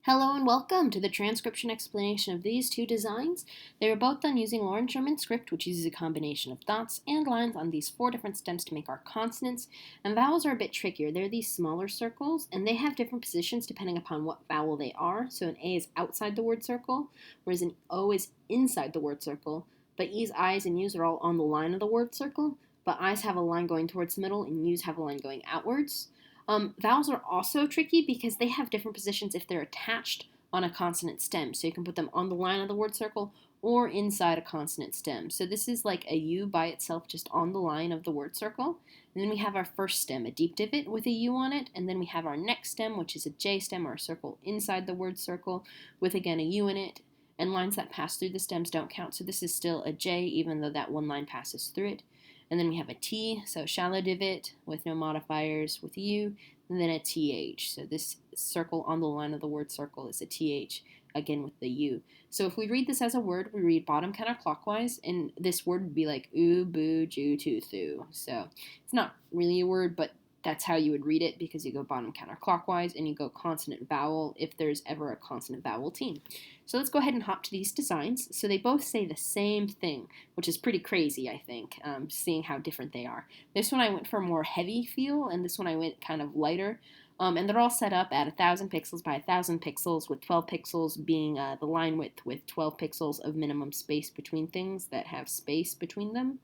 Hello and welcome to the transcription explanation of these two designs. They were both done using Loren Sherman script, which uses a combination of dots and lines on these four different stems to make our consonants. And vowels are a bit trickier. They're these smaller circles, and they have different positions depending upon what vowel they are. So an A is outside the word circle, whereas an O is inside the word circle. But E's, I's, and U's are all on the line of the word circle, but I's have a line going towards the middle, and U's have a line going outwards. Vowels are also tricky because they have different positions if they're attached on a consonant stem. So you can put them on the line of the word circle or inside a consonant stem. So this is like a U by itself just on the line of the word circle. And then we have our first stem, a deep divot with a U on it. And then we have our next stem, which is a J stem or a circle inside the word circle with, again, a U in it. And lines that pass through the stems don't count. So this is still a J even though that one line passes through it. And then we have a T, so shallow divot with no modifiers with U, and then a TH. So this circle on the line of the word circle is a TH, again with the U. So if we read this as a word, we read bottom counterclockwise, and this word would be like oo, boo, ju, tu, thu. So it's not really a word, but that's how you would read it because you go bottom counterclockwise and you go consonant vowel if there's ever a consonant vowel team. So let's go ahead and hop to these designs. So they both say the same thing, which is pretty crazy, I think, seeing how different they are. This one I went for a more heavy feel, and this one I went kind of lighter. And they're all set up at 1,000 pixels by 1,000 pixels, with 12 pixels being the line width with 12 pixels of minimum space between things that have space between them.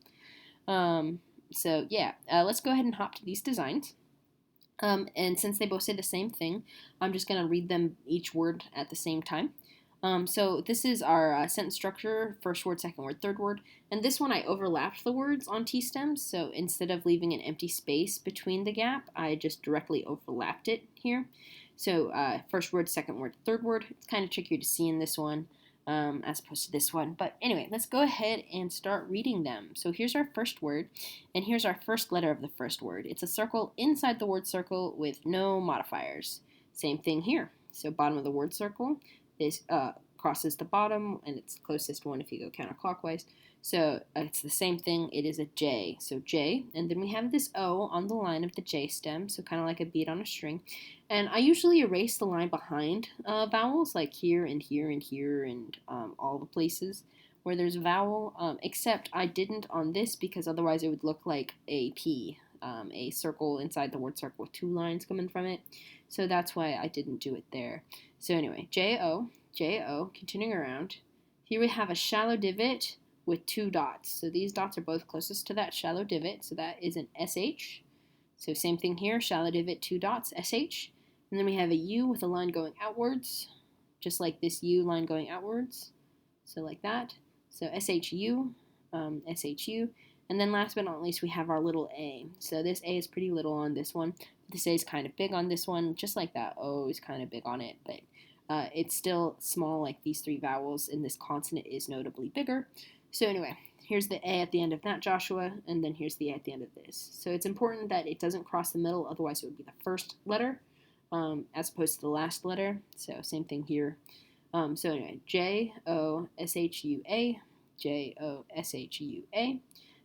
Let's go ahead and hop to these designs. And since they both say the same thing, I'm just going to read them each word at the same time. So this is our sentence structure, first word, second word, third word. And this one I overlapped the words on T-stems, so instead of leaving an empty space between the gap, I just directly overlapped it here. So first word, second word, third word. It's kind of trickier to see in this one as opposed to this one. But anyway, let's go ahead and start reading them. So here's our first word, and here's our first letter of the first word. It's a circle inside the word circle with no modifiers. Same thing here. So bottom of the word circle is crosses the bottom, and it's the closest one if you go counterclockwise. So it's the same thing. It is a J. So J, and then we have this O on the line of the J stem, so kind of like a bead on a string. And I usually erase the line behind vowels, like here and here and here and all the places where there's a vowel, except I didn't on this because otherwise it would look like a P, a circle inside the word circle with two lines coming from it. So that's why I didn't do it there. So anyway, J-O, J-O, continuing around. Here we have a shallow divot with two dots. So these dots are both closest to that shallow divot, so that is an SH. So same thing here, shallow divot, two dots, SH. And then we have a U with a line going outwards, just like this U line going outwards. So like that. So SHU, SHU. And then last but not least, we have our little A. So this A is pretty little on this one. This A is kind of big on this one, just like that O is kind of big on it. But it's still small like these three vowels, and this consonant is notably bigger. So anyway, here's the A at the end of that, Joshua, and then here's the A at the end of this. So it's important that it doesn't cross the middle, otherwise it would be the first letter as opposed to the last letter. So same thing here. So anyway, J-O-S-H-U-A, J-O-S-H-U-A.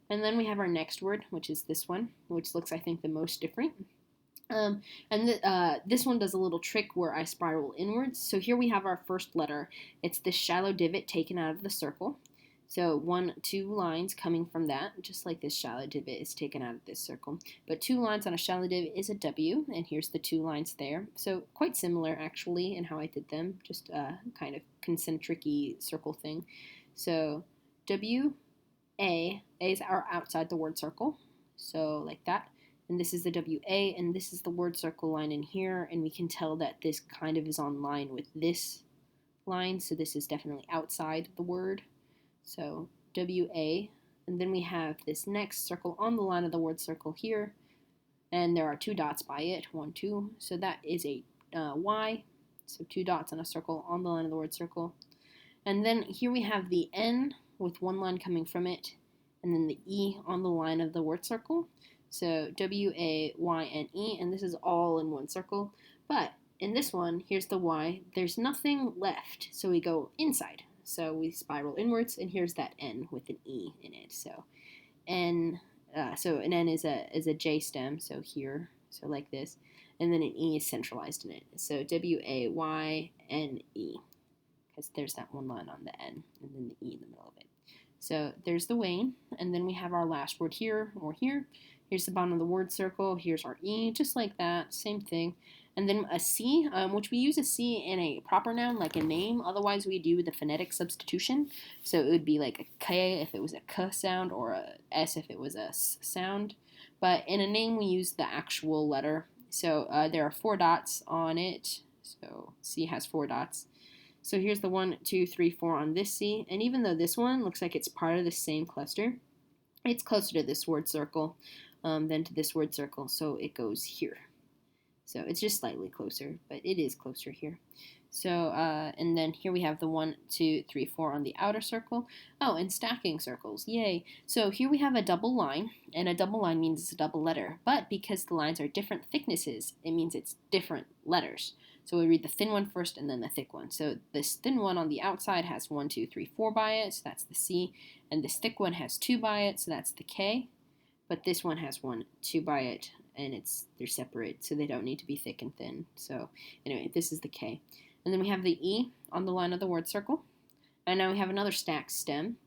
And then we have our next word, which is this one, which looks, I think, the most different. This one does a little trick where I spiral inwards. So here we have our first letter. It's this shallow divot taken out of the circle. So two lines coming from that, just like this shallow divot is taken out of this circle. But two lines on a shallow divot is a W, and here's the two lines there. So quite similar, actually, in how I did them, just a kind of concentric-y circle thing. So W, A, A's are outside the word circle, so like that. And this is the WA, and this is the word circle line in here, and we can tell that this kind of is on line with this line, so this is definitely outside the word. So WA, and then we have this next circle on the line of the word circle here, and there are two dots by it, 1, 2, so that is a Y, so two dots on a circle on the line of the word circle. And then here we have the N with one line coming from it, and then the E on the line of the word circle. So W-A-Y-N-E, and this is all in one circle. But in this one, here's the Y. There's nothing left, so we go inside. So we spiral inwards, and here's that N with an E in it. So N, so an N is a J stem, so here, so like this. and then an E is centralized in it. So W-A-Y-N-E, because there's that one line on the N, and then the E in the middle of it. So there's the Wayne, and then we have our last word here or here. Here's the bottom of the word circle. Here's our E, just like that, same thing. And then a C, which we use a C in a proper noun, like a name. Otherwise, we do the phonetic substitution. So it would be like a K if it was a K sound, or a S if it was a S sound. But in a name, we use the actual letter. So there are 4 dots on it. So C has 4 dots. So here's the 1, 2, 3, 4 on this C. And even though this one looks like it's part of the same cluster, it's closer to this word circle than to this word circle. So it goes here. So it's just slightly closer, but it is closer here. So, and then here we have the 1, 2, 3, 4 on the outer circle. Oh, and stacking circles, yay. So here we have a double line, and a double line means it's a double letter. But because the lines are different thicknesses, it means it's different letters. So we read the thin one first and then the thick one. So this thin one on the outside has 1, 2, 3, 4 by it, so that's the C. And this thick one has 2 by it, so that's the K. But this one has 1, 2 by it, and they're separate, so they don't need to be thick and thin. So anyway, this is the K. And then we have the E on the line of the word circle. And now we have another stacked stem.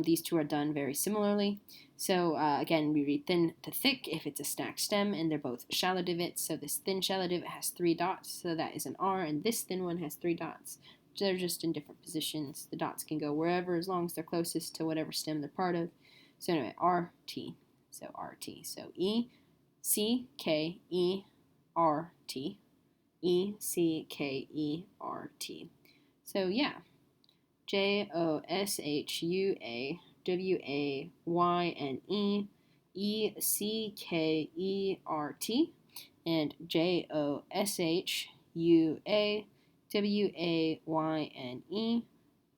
These two are done very similarly. So again, we read thin to thick if it's a stacked stem, and they're both shallow divots. So this thin shallow divot has 3 dots, so that is an R, and this thin one has 3 dots. They're just in different positions. The dots can go wherever as long as they're closest to whatever stem they're part of. So anyway, RT. So RT. So E, C, K, E, R, T. E, C, K, E, R, T. So yeah, Joshua-W-A-Y-N-E, E, C, K, E, R, T, and Joshua-W-A-Y-N-E,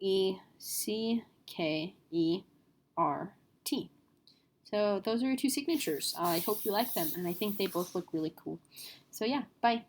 E, C, K, E, R, T. So those are your 2 signatures. I hope you like them, and I think they both look really cool. So yeah, bye.